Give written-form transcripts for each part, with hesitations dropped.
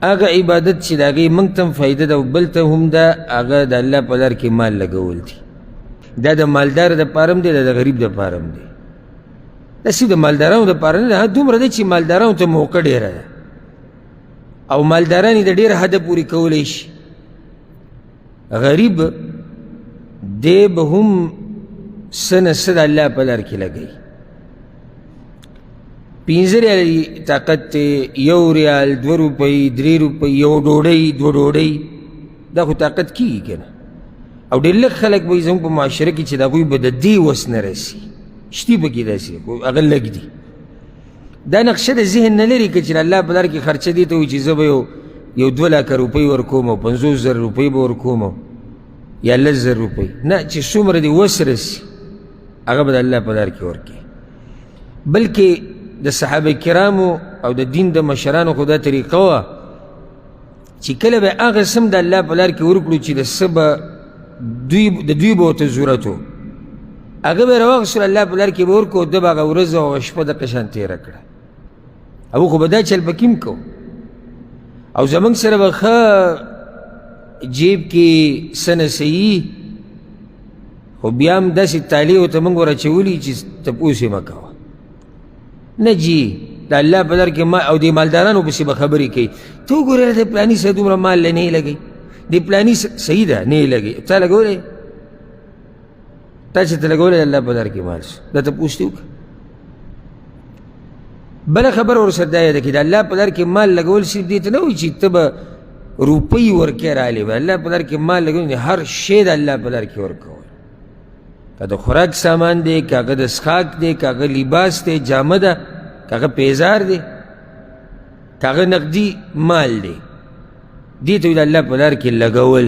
هغه عبادت چې د هغې موږ ته هم فایده ده او بل ته هم ده، هغه د الله په لار کې مال لګول دي. دا د مالدار دپاره هم دی، دا د غریب دپاره هم دی. دا صرف د مالدارانو دپاره نه ده، دومره دی چې مالدارانو ته موقع ډېره ده او مالداران یې د ډېر حده پورې کولی شي. غریب دی به هم څه نه څه د الله په لار کې لګوي. 5 ریال طاقت دی، 1 ریال، 2 روپۍ، 3 روپۍ، 1 ډوډۍ، 2 ډوډۍ، دا خو طاقت کېږي که نه. او ډېر لږ خلک به زموږ په معاشره کې چې د هغوی به د دې وس نه رسي، شتي پکې داسې هغه لږ دي. دا نقشه د ذهن نه لري که چې د الله په لار کې خرچه دې ته وایي چې زه به یو 2 لکه روپۍ ورکوم او 50,000 روپۍ به ورکوم یا 10,000 روپۍ. نه، چې څومره دې وس رسي هغه به د الله په لار کې ورکوي. بلکې د صحابه کرامو او د دین د مشرانو خو دا طریقه وه چې کله به هغه څه هم د الله په لار کې ورکړو چې د څه به د دوی به ورته ضرورت و، هغه به یې راواخیستل الله په لار کې به ورکړو، ده به هغه ورځ او هغه شپه دقه شان تېره کړه. او خو به دا چل پکې هم کوو او زموږ سره به ښه جیب کې څه نه صحیح، خو بیا هم داسې تالې ورته موږ ور اچولي چې تپوس یې مه کوه. نه جي د الله په لار کې او د مالدارانو پسې به خبرې کوي، ته وګوره د پلاني سره دومره مال نه یې لګوي، د پلاني صحیح ده نه یې لګوي، تا لګولی؟ تا چې ته لګولی د الله په لار کې مال شو، دا تپوس دې وکړه. بله خبره ورسره دا یاده کړي د الله په لار کې مال لګول صرف دې ته نه وایي چې ته به روپۍ ورکې راغلې به. الله په لار کې مال لګول هر شی د الله په لار کې ورکول، که د خوراک سامان دی، که هغه د څښاک دی، که هغه لباس دی، جامه ده، که هغه پیزار دی، که هغه نقدي مال دی، دې ته د الله په لار کې لګول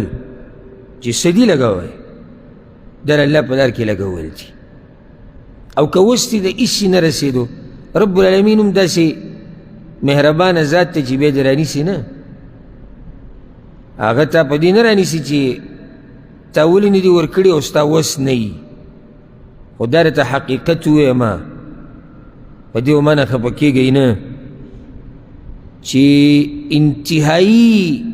چې څه دي لګوئ، دا د الله په لار کې لګول دي. او که اوس دې د هېڅ نه رسېدو، رب العالمین هم داسې مهربانه ذات ته چې بیا دې رانیسي نه، هغه تا په دې نه رانیسي چې تا ولې نه دي ورکړي او ستا وس نه وي. خو دا درته حقیقت وویمه، په دې ومانه خفه کېږئ نه چې انتهایي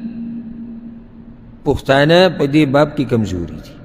پښتانه په دې باب کې کمزوري دي.